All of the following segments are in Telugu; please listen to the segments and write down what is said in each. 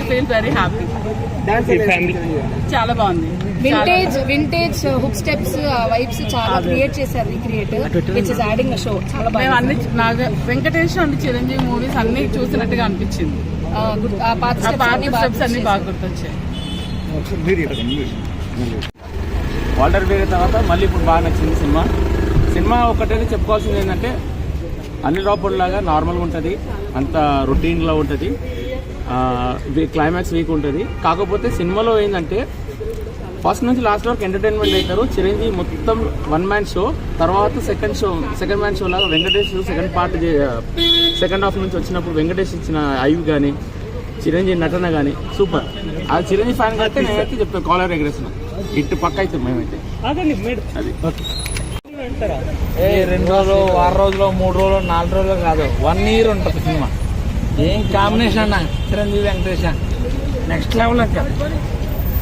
Feel very happy. చాలా బాగుంది. వింటేజ్ హుక్ స్టెప్స్ వైబ్స్ చాలా క్రియేట్ చేశారు. Which is adding show. చాలా బాగా అన్ని వెంకటేష్ అండ్ చిరంజీవి మూవీస్ అన్ని చూసినట్టుగా అనిపించింది. పాత స్టెప్స్ అన్ని బాగా గుర్తొచ్చాయి. వాల్టర్ వేరే తర్వాత మళ్ళీ ఇప్పుడు బాగా నచ్చింది సినిమా. ఒకటైతే చెప్పుకోవాల్సింది ఏంటంటే అనిల్ రావుపూడి లాగా నార్మల్గా ఉంటుంది, అంత రొటీన్లో ఉంటుంది, క్లైమాక్స్ వీక్ ఉంటుంది. కాకపోతే సినిమాలో ఏంటంటే ఫస్ట్ నుంచి లాస్ట్ వరకు ఎంటర్టైన్మెంట్ అవుతారు. చిరంజీవి మొత్తం వన్ మ్యాన్ షో, తర్వాత సెకండ్ మ్యాన్ షో లాగా వెంకటేష్ సెకండ్ హాఫ్ నుంచి వచ్చినప్పుడు వెంకటేష్ ఇచ్చిన ఐవ్ కానీ చిరంజీవి నటన కానీ సూపర్. అది చిరంజీవి ఫ్యాన్ కాబట్టి నేనైతే చెప్తాను కాలర్ ఎగరేసిన ఇటు పక్క అయితే మేమైతే అది 2 రోజులు 6 రోజులు 3 రోజులు 4 రోజులు కాదు 1 year ఉంటుంది సినిమా. ఏం కాంబినేషన్ అన్న చిరంజీవి వెంకటేష్ నెక్స్ట్ లెవెల్ అంట.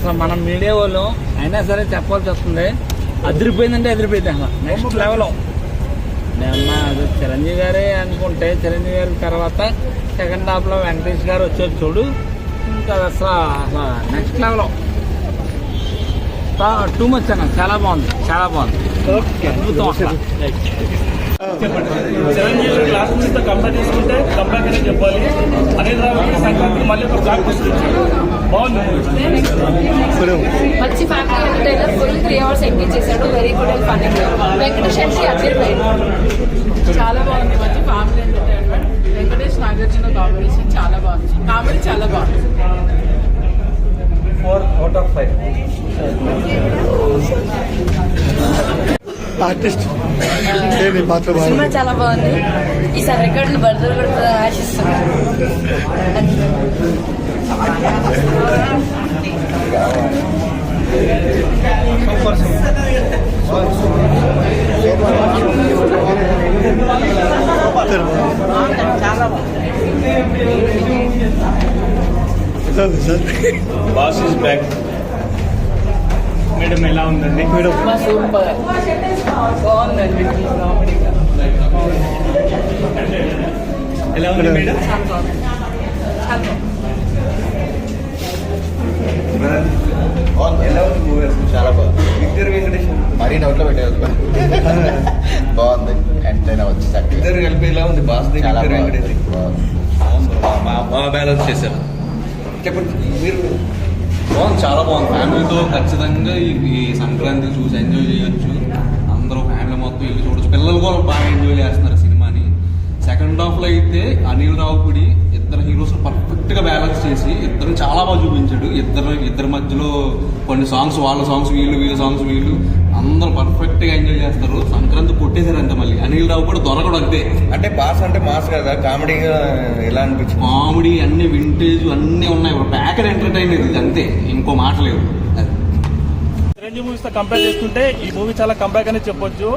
సో మనం మీడియా వాళ్ళు అయినా సరే చెప్పాల్సి వస్తుంది, అదిరిపోయిందంటే అదిరిపోయింది అన్న నెక్స్ట్ లెవెల్. అమ్మా అది చిరంజీవి గారే అనుకుంటే చిరంజీవి గారి తర్వాత సెకండ్ హాఫ్లో వెంకటేష్ గారు వచ్చారు చూడు, ఇంకా అసలు నెక్స్ట్ లెవెల్. టూ మచ్ అన్న, చాలా బాగుంది. అద్భుతం అసలు. చిరంజీవి లాస్ట్ నుంచి కంపేర్ చేసుకుంటే కంపేర్ అనే చెప్పాలి. అనిల్ రావుపూడి సంక్రాంతికి మళ్ళీ ఒక బ్లాక్ బస్టర్ ఇచ్చాడు. బాగుంది. మంచి family entertainer. Full 3 hours engage చేశాడు. Very good and funny. Venkatesh చాలా బాగుంది. మంచి family entertainment. Venkatesh Nagarjuna combination చాలా బాగుంది. కామెడీ చాలా బాగుంది. 4 out of 5. ఆర్టిస్ట్ సినిమా చాలా బాగుంది. ఈసారి రికార్డులు బర్దలు కూడా ఆశిస్తున్నాను. Boss is back. మేడం ఎలా ఉందండి? సూపర్ బాగుందండి. ఎలా ఉంది మేడం? ఎలా ఉంది మూవీ? చాలా బాగుంది. విక్టర్ వెంకటేష్ మరీ డౌట్లో పెట్టేది బాగుంది. ఎంటర్టైన్ అవ్వచ్చు. ఇద్దరు కలిపి ఎలా ఉంది? బాస్ చాలా వెంకటేష్ బాగా బ్యాలెన్స్ చేశారు. చెప్పండి మీరు. బాగుంది, చాలా బాగుంది. ఫ్యామిలీతో ఖచ్చితంగా ఈ సంక్రాంతి చూసి ఎంజాయ్ చేయొచ్చు. అందరూ ఫ్యామిలీ మొత్తం వెళ్ళి చూడొచ్చు. పిల్లలు కూడా బాగా ఎంజాయ్ చేస్తున్నారు సినిమాని. సెకండ్ హాఫ్లో అయితే అనిల్ రావుపూడి ఇద్దరు హీరోస్ పర్ఫెక్ట్గా బ్యాలెన్స్ చేసి ఇద్దరు చాలా బాగా చూపించాడు. ఇద్దరి మధ్యలో కొన్ని సాంగ్స్, వాళ్ళ సాంగ్స్ వీళ్ళ సాంగ్స్ వీళ్ళు, అందరూ పర్ఫెక్ట్గా ఎంజాయ్ చేస్తారు. సంక్రాంతి కొట్టేశారు అంతే. మళ్ళీ అనిల్ రావుపూడి దొరకడు అంతే. అంటే బాస్ అంటే మాస్ కదా, కామెడీగా ఎలా అనిపించింది? కామెడీ అన్ని వింటేజ్ అన్నీ ఉన్నాయి. ప్యాకెడ్ ఎంటర్టైనర్ ఇది అంతే, ఇంకో మాట లేదు. చిరంజీవి మూవీస్ తో కంపేర్ చేసుకుంటే ఈ మూవీ చాలా కంబ్యాక్ అని చెప్పొచ్చు.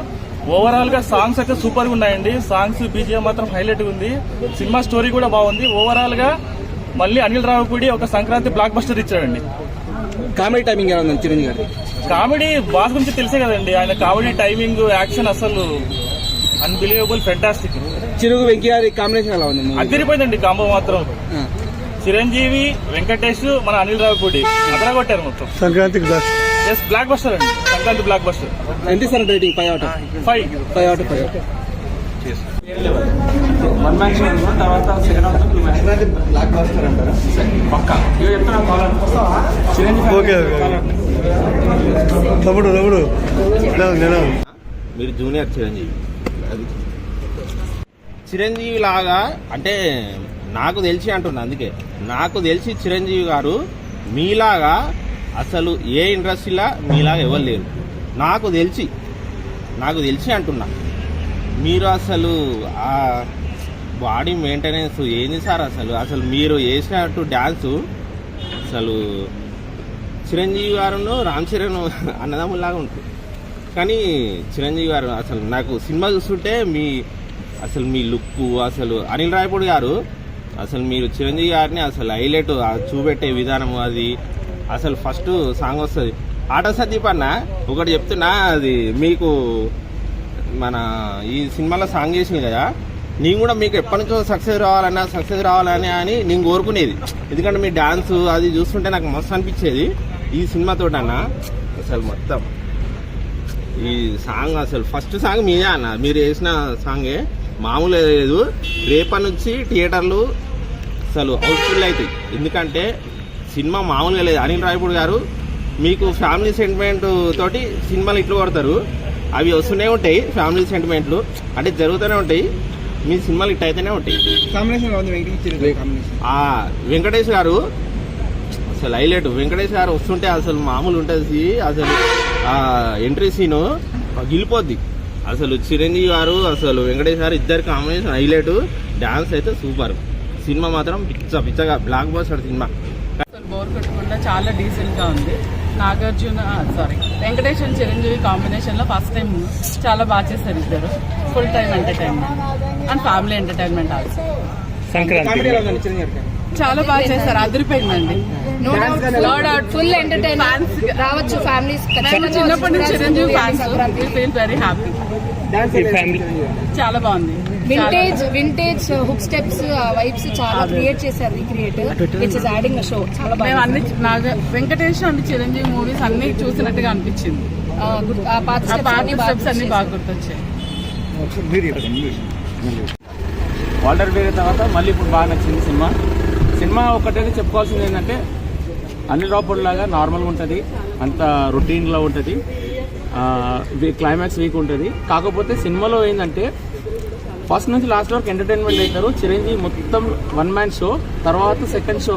ఓవరాల్ గా సాంగ్స్ అయితే సూపర్ గా ఉన్నాయండి. సాంగ్స్ బీజిఎం మాత్రం హైలైట్ ఉంది. సినిమా స్టోరీ కూడా బాగుంది. ఓవరాల్ గా మళ్ళీ అనిల్ రావుపూడి ఒక సంక్రాంతి బ్లాక్ బస్టర్ ఇచ్చాడండి. కామెడీ టైమింగ్ ఎలా ఉంది చిరంజీవి గారు? కామెడీ బాస్ గురించి తెలిసే కదండి. ఆయన కామెడీ టైమింగ్, యాక్షన్ అసలు అన్బిలీవబుల్, ఫెంటాస్టిక్. చిరుగు వెంకీ గారి కాంబినేషన్ ఎలా ఉంది? అదిరిపోయిందండి కాంబో మాత్రం. చిరంజీవి, వెంకటేష్, మన అనిల్ రావుపూడి అదర కొట్టారు మొత్తం. సంక్రాంతికి బ్లాక్ బస్టర్ అండి. Sankranti blockbuster. ఎంత sir rating? 5 out of 5. One man show తర్వాత సెకండ్ హాఫ్ బ్లాక్ బస్టర్ అంటారా? పక్క చెప్తున్నా కాలర్ చిరంజీవి. ఓకే తమ్ముడు మీరు జూనియర్ చిరంజీవి. అది చిరంజీవి లాగా అంటే నాకు తెలిసి అంటున్నా. అందుకే నాకు తెలిసి చిరంజీవి గారు మీలాగా అసలు ఏ ఇండస్ట్రీలో మీలాగా ఎవరు లేరు. నాకు తెలిసి అంటున్నా. మీరు అసలు ఆ బాడీ మెయింటెనెన్స్ ఏంది సార్? అసలు మీరు వేసినట్టు డ్యాన్సు అసలు చిరంజీవి గారును రామ్ చరణ్ అన్నదమ్ములాగా ఉంటుంది. కానీ చిరంజీవి గారు అసలు నాకు సినిమా చూస్తుంటే మీ లుక్ అసలు అనిల్ రావుపూడి గారు అసలు మీరు చిరంజీవి గారిని అసలు హైలైట్ చూపెట్టే విధానం అది అసలు ఫస్ట్ సాంగ్ వస్తుంది. ఆటో సందీప్ అన్న ఒకటి చెప్తున్నా, అది మీకు మన ఈ సినిమాలో సాంగ్ చేసింది కదా, నేను కూడా మీకు ఎప్పటి నుంచో సక్సెస్ రావాలని అని నేను కోరుకునేది. ఎందుకంటే మీ డాన్స్ అది చూస్తుంటే నాకు మస్తు అనిపించేది. ఈ సినిమాతో అన్న అసలు మొత్తం ఈ సాంగ్ అసలు ఫస్ట్ సాంగ్ మీదే అన్న, మీరు వేసిన సాంగే మామూలు లేదు. రేపటి నుంచి థియేటర్లు అసలు హౌస్ఫుల్ అవుతాయి. ఎందుకంటే సినిమా మామూలుగా లేదు. అనిల్ రావిపూడి గారు మీకు ఫ్యామిలీ సెంటిమెంట్ తోటి సినిమాలు ఇట్లు కొడతారు, అవి వస్తూనే ఉంటాయి. ఫ్యామిలీ సెంటిమెంట్లు అంటే జరుగుతూనే ఉంటాయి. మీ సినిమాలు ఇట్ అయితేనే ఉంటాయి. వెంకటేష్ గారు అసలు హైలైట్. వెంకటేష్ గారు వస్తుంటే అసలు మామూలు ఉంటుంది. అసలు ఎంట్రీ సీను గిలిపోద్ది. అసలు చిరంజీవి గారు అసలు వెంకటేష్ గారు ఇద్దరు కాంబినేషన్ హైలైట్. డాన్స్ అయితే సూపర్. సినిమా మాత్రం పిచ్చగా బ్లాక్ బస్టర్ సినిమా. అసలు బోర్ కొట్టకుండా చాలా డీసెంట్ గా ఉంది. వెంకటేష్ అండ్ చిరంజీవి కాంబినేషన్ లో ఫస్ట్ టైం చాలా బాగా చేశారు ఇద్దరు. Full time entertainment and family entertainment also. చాలా బాగా చేశారు, అదిరిపోయిందండి. నో డౌట్ ఫుల్ ఎంటర్టైన్మెంట్ రావచ్చు ఫ్యామిలీస్. మేము చిన్నప్పటి నుంచి Chiranjeevi fans, feel very happy. చాలా బాగుంది. వింటేజ్ హుక్ స్టెప్స్ వైబ్స్ చాలా క్రియేట్ చేశారు recreate, which is adding show. చాలా మేము అన్ని వెంకటేష్ అండ్ చిరంజీవి మూవీస్ అన్ని చూసినట్టుగా అనిపించింది. పాత స్టెప్స్ అన్ని బాగా గుర్తొచ్చాయి. వాల్టర్ వేరే తర్వాత మళ్ళీ ఇప్పుడు బాగా నచ్చింది సినిమా ఒకటైతే చెప్పుకోవాల్సింది ఏంటంటే అనిల్ రావిపూడి లాగా నార్మల్గా ఉంటుంది, అంత రొటీన్లో ఉంటుంది, క్లైమాక్స్ వీక్ ఉంటుంది. కాకపోతే సినిమాలో ఏంటంటే ఫస్ట్ నుంచి లాస్ట్ వరకు ఎంటర్టైన్మెంట్ అవుతారు. చిరంజీవి మొత్తం వన్ మ్యాన్ షో, తర్వాత సెకండ్ షో